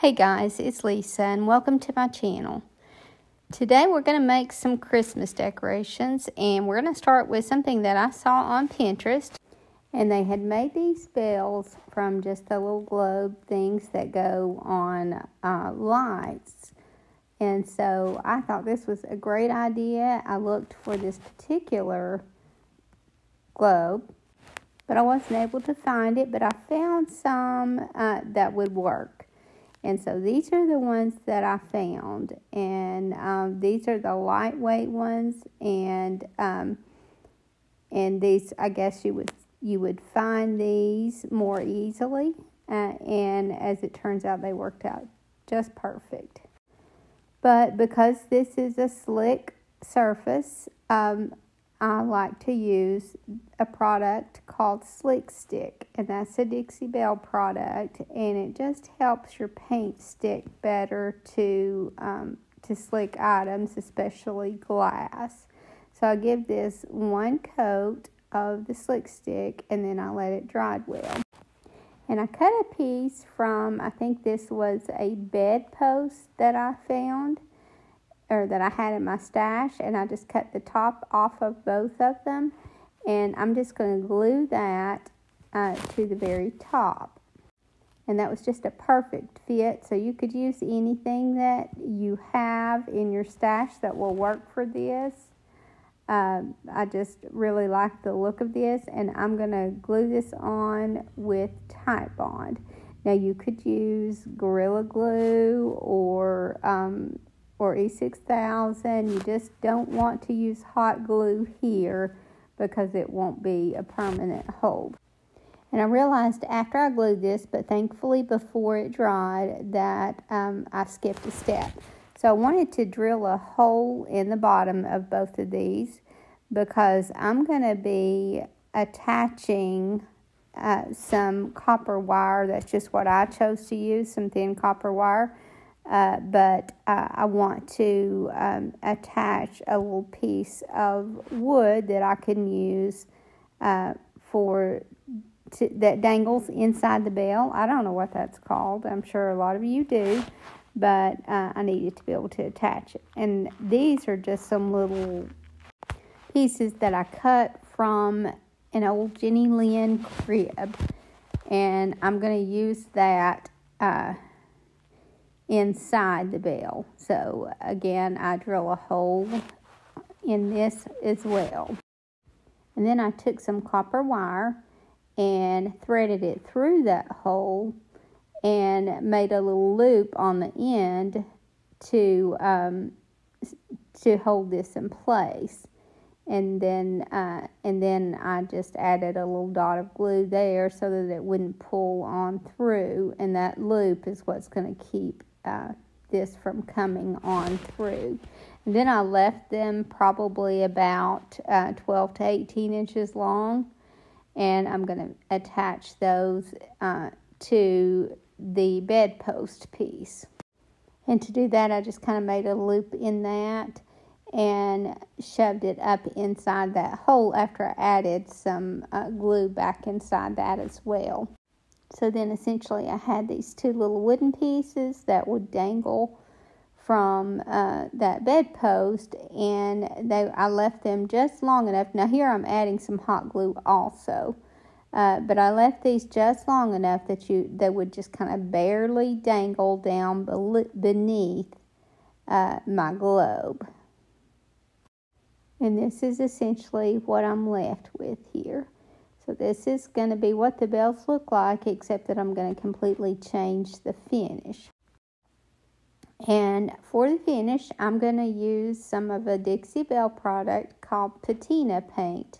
Hey guys, it's Lisa and welcome to my channel. Today we're going to make some Christmas decorations, and we're going to start with something that I saw on Pinterest. And they had made these bells from just the little globe things that go on lights. And so I thought this was a great idea. I looked for this particular globe, but I wasn't able to find it, but I found some that would work. And so these are the ones that I found, and these are the lightweight ones, and these, I guess you would find these more easily, and as it turns out, they worked out just perfect. But because this is a slick surface, I like to use a product called Slick Stick, and that's a Dixie Belle product, and it just helps your paint stick better to slick items, especially glass. So I give this one coat of the Slick Stick, and then I let it dry well. And I cut a piece from, I think this was a bedpost that I found, or that I had in my stash, and I just cut the top off of both of them, and I'm just going to glue that to the very top. And that was just a perfect fit, so you could use anything that you have in your stash that will work for this. I just really like the look of this, and I'm going to glue this on with Titebond. Now you could use Gorilla Glue or E6000. You just don't want to use hot glue here because it won't be a permanent hold. And I realized after I glued this, but thankfully before it dried, that I skipped a step. So I wanted to drill a hole in the bottom of both of these because I'm going to be attaching some copper wire. That's just what I chose to use, some thin copper wire. But I want to attach a little piece of wood that I can use that dangles inside the bell. I don't know what that's called. I'm sure a lot of you do, but I needed to be able to attach it. And these are just some little pieces that I cut from an old Jenny Lynn crib, and I'm going to use that inside the bell. So again, I drill a hole in this as well. And then I took some copper wire and threaded it through that hole and made a little loop on the end to hold this in place. And then I just added a little dot of glue there so that it wouldn't pull on through, and that loop is what's going to keep this from coming on through. And then I left them probably about 12 to 18 inches long, and I'm going to attach those to the bedpost piece. And to do that, I just kind of made a loop in that and shoved it up inside that hole after I added some glue back inside that as well. So then essentially I had these two little wooden pieces that would dangle from that bedpost, and I left them just long enough. Now here I'm adding some hot glue also, but I left these just long enough that they would just kind of barely dangle down beneath my globe. And this is essentially what I'm left with here. So this is going to be what the bells look like, except that I'm going to completely change the finish. And for the finish, I'm going to use some of a Dixie Belle product called Patina Paint.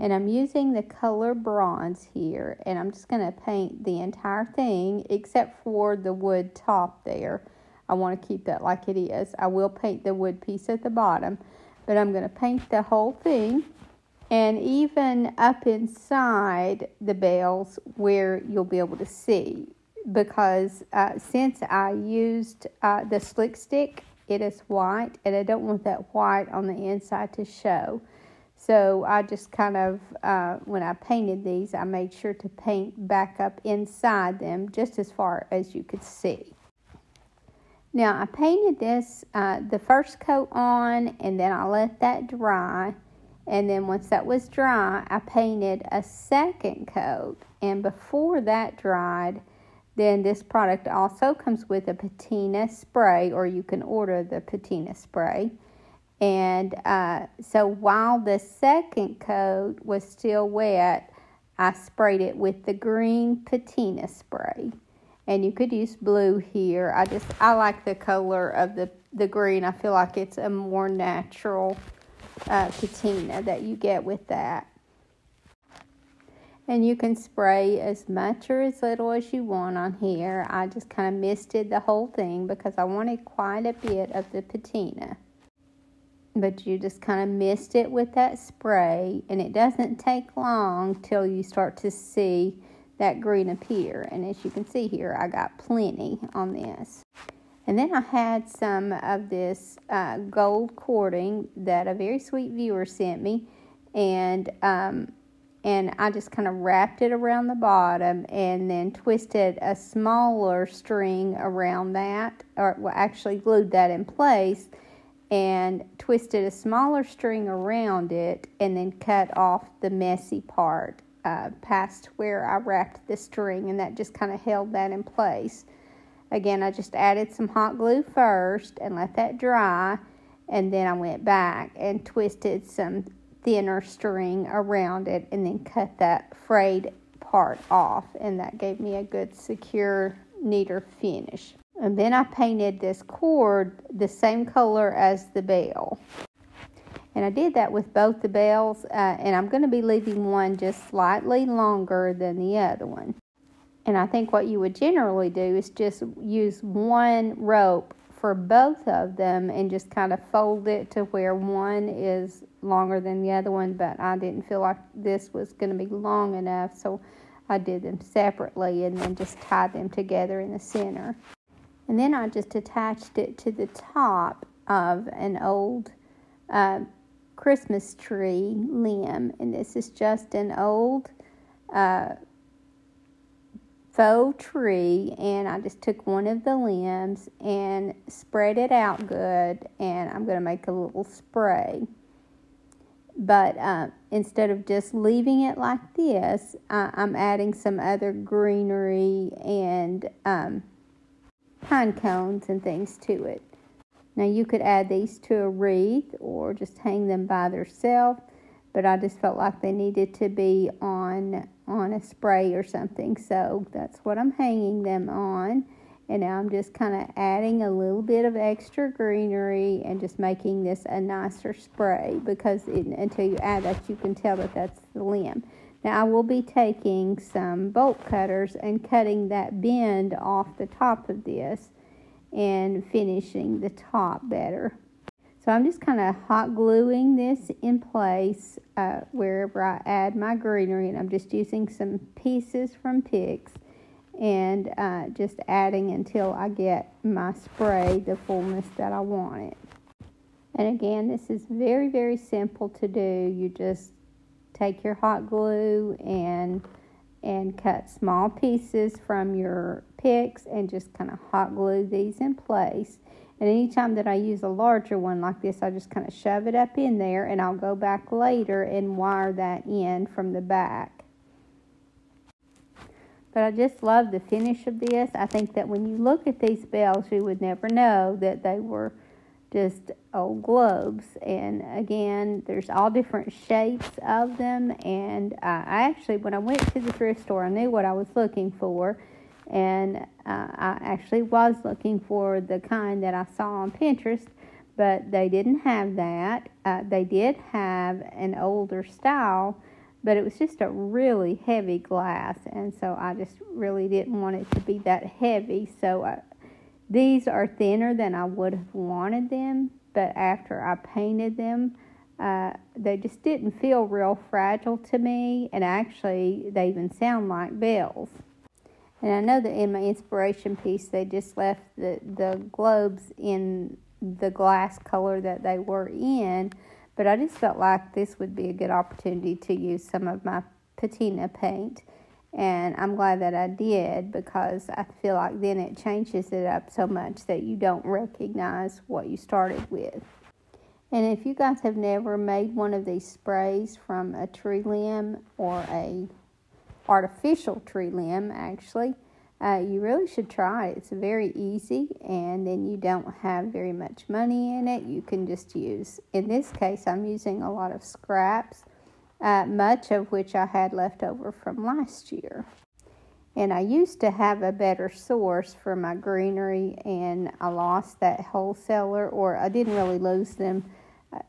And I'm using the color bronze here. And I'm just going to paint the entire thing, except for the wood top there. I want to keep that like it is. I will paint the wood piece at the bottom, but I'm going to paint the whole thing. And even up inside the bells where you'll be able to see, because since I used the Slick Stick, it is white, and I don't want that white on the inside to show. So I just kind of, when I painted these, I made sure to paint back up inside them just as far as you could see. Now, I painted this, the first coat on, and then I let that dry. And then once that was dry, I painted a second coat. And before that dried, then this product also comes with a patina spray, or you can order the patina spray. And so while the second coat was still wet, I sprayed it with the green patina spray. And you could use blue here. I like the color of the green. I feel like it's a more natural patina that you get with that. And you can spray as much or as little as you want on here. I just kind of misted the whole thing because I wanted quite a bit of the patina. But you just kind of mist it with that spray, and it doesn't take long till you start to see that green appear. And as you can see here, I got plenty on this. And then I had some of this gold cording that a very sweet viewer sent me, and I just kind of wrapped it around the bottom and then twisted a smaller string around that, or well, actually glued that in place and twisted a smaller string around it and then cut off the messy part past where I wrapped the string, and that just kind of held that in place. Again, I just added some hot glue first and let that dry, and then I went back and twisted some thinner string around it and then cut that frayed part off, and that gave me a good, secure, neater finish. And then I painted this cord the same color as the bell. And I did that with both the bells, and I'm going to be leaving one just slightly longer than the other one. And I think what you would generally do is just use one rope for both of them and just kind of fold it to where one is longer than the other one, but I didn't feel like this was going to be long enough, so I did them separately and then just tied them together in the center. And then I just attached it to the top of an old Christmas tree limb. And this is just an old faux tree. And I just took one of the limbs and spread it out good. And I'm going to make a little spray. But instead of just leaving it like this, I'm adding some other greenery and pine cones and things to it. Now you could add these to a wreath or just hang them by themselves, but I just felt like they needed to be on a spray or something, so that's what I'm hanging them on. And now I'm just kind of adding a little bit of extra greenery and just making this a nicer spray, because until you add that, you can tell that that's the limb. Now I will be taking some bolt cutters and cutting that bend off the top of this and finishing the top better. So I'm just kind of hot gluing this in place wherever I add my greenery, and I'm just using some pieces from picks and just adding until I get my spray the fullness that I want it. And again, this is very, very simple to do. You just take your hot glue and cut small pieces from your picks and just kind of hot glue these in place. And anytime that I use a larger one like this, I just kind of shove it up in there, and I'll go back later and wire that in from the back. But I just love the finish of this. I think that when you look at these bells, you would never know that they were just old globes. And again, there's all different shapes of them. And I actually, when I went to the thrift store, I knew what I was looking for. And I actually was looking for the kind that I saw on Pinterest, but they didn't have that. They did have an older style, but it was just a really heavy glass, and so I just really didn't want it to be that heavy. So these are thinner than I would have wanted them, but after I painted them, they just didn't feel real fragile to me, and actually they even sound like bells. And I know that in my inspiration piece, they just left the globes in the glass color that they were in, but I just felt like this would be a good opportunity to use some of my patina paint And I'm glad that I did, because I feel like then it changes it up so much that you don't recognize what you started with. And if you guys have never made one of these sprays from a tree limb, or a artificial tree limb actually, you really should try it. It's very easy, and then you don't have very much money in it. You can just use, in this case, I'm using a lot of scraps, much of which I had left over from last year. And I used to have a better source for my greenery, and I lost that wholesaler, or I didn't really lose them.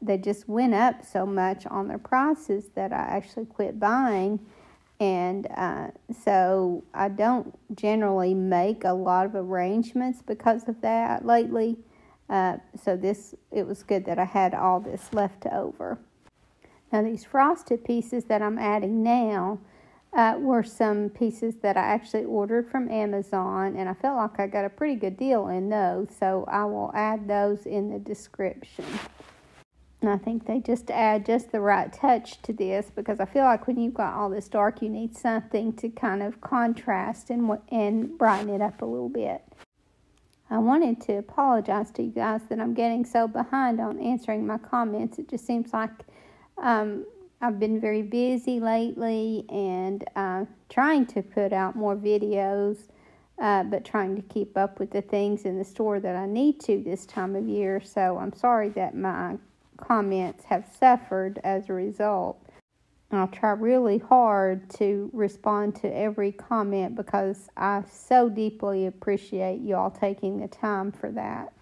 They just went up so much on their prices that I actually quit buying. And so I don't generally make a lot of arrangements because of that lately. So it was good that I had all this left over. Now these frosted pieces that I'm adding now were some pieces that I actually ordered from Amazon, and I felt like I got a pretty good deal in those, so I will add those in the description. And I think they just add just the right touch to this, because I feel like when you've got all this dark, you need something to kind of contrast and brighten it up a little bit. I wanted to apologize to you guys that I'm getting so behind on answering my comments. It just seems like I've been very busy lately, and trying to put out more videos, but trying to keep up with the things in the store that I need to this time of year. So I'm sorry that my comments have suffered as a result. I'll try really hard to respond to every comment, because I so deeply appreciate you all taking the time for that.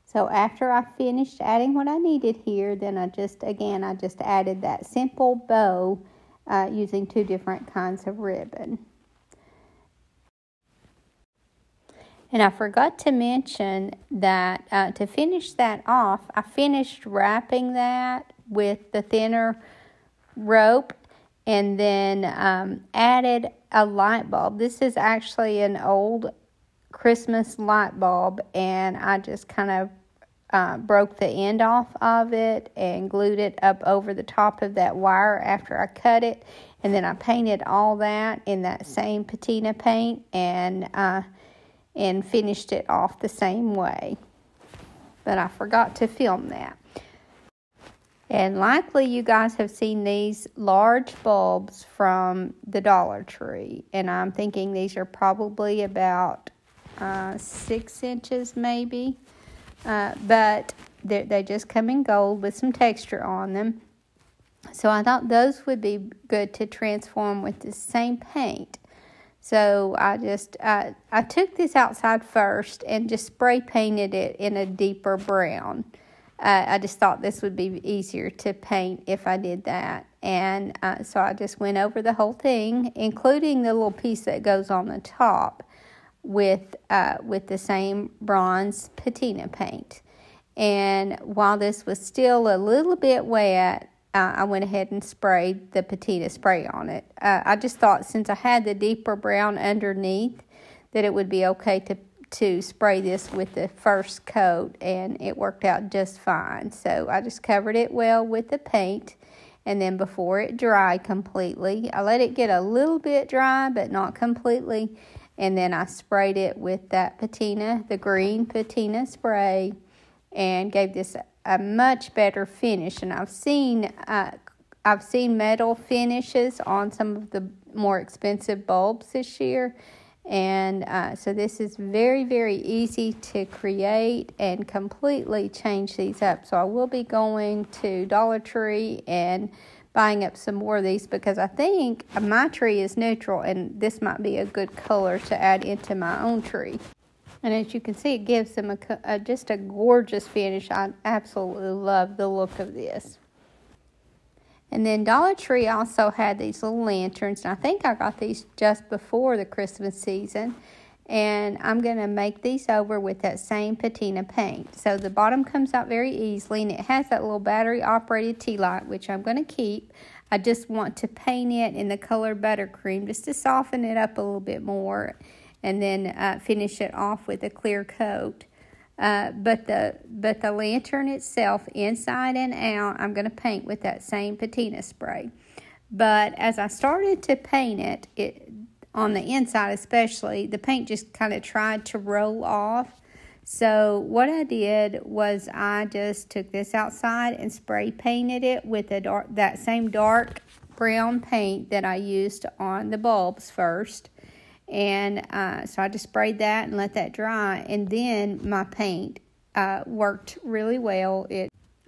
So after I finished adding what I needed here, then I just added that simple bow using 2 different kinds of ribbon. And I forgot to mention that to finish that off, I finished wrapping that with the thinner rope, and then added a light bulb. This is actually an old Christmas light bulb, and I just kind of broke the end off of it and glued it up over the top of that wire after I cut it. And then I painted all that in that same patina paint, and finished it off the same way. But I forgot to film that. And likely you guys have seen these large bulbs from the Dollar Tree. And I'm thinking these are probably about 6 inches maybe. But they just come in gold with some texture on them. So I thought those would be good to transform with the same paint. So I took this outside first and just spray painted it in a deeper brown. I just thought this would be easier to paint if I did that. And so I just went over the whole thing, including the little piece that goes on the top, with the same bronze patina paint. And while this was still a little bit wet, I went ahead and sprayed the patina spray on it. I just thought, since I had the deeper brown underneath, that it would be okay to spray this with the first coat, and it worked out just fine. So I just covered it well with the paint, and then before it dried completely, I let it get a little bit dry, but not completely, and then I sprayed it with that patina, the green patina spray, and gave this a much better finish. And I've seen metal finishes on some of the more expensive bulbs this year, and so this is very, very easy to create and completely change these up. So I will be going to Dollar Tree and buying up some more of these, because I think my tree is neutral, and this might be a good color to add into my own tree. And as you can see, it gives them just a gorgeous finish. I absolutely love the look of this. And then Dollar Tree also had these little lanterns. And I think I got these just before the Christmas season. And I'm going to make these over with that same patina paint. So the bottom comes out very easily. And it has that little battery-operated tea light, which I'm going to keep. I just want to paint it in the color buttercream just to soften it up a little bit more. And then finish it off with a clear coat. But the lantern itself, inside and out, I'm going to paint with that same patina spray. But as I started to paint it on the inside especially, the paint just kind of tried to roll off. So what I did was I just took this outside and spray painted it with that same dark brown paint that I used on the bulbs first. And so I just sprayed that and let that dry. And then my paint worked really well.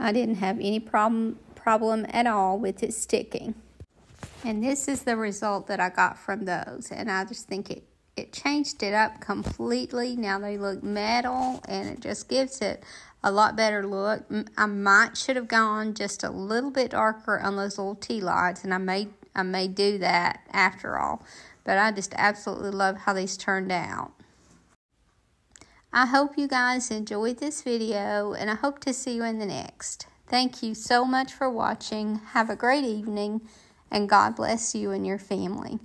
I didn't have any problem at all with it sticking. And this is the result that I got from those. And I just think it changed it up completely. Now they look metal, and it just gives it a lot better look. I should have gone just a little bit darker on those little tea lights, and I may do that after all. But I just absolutely love how these turned out. I hope you guys enjoyed this video, and I hope to see you in the next. Thank you so much for watching. Have a great evening, and God bless you and your family.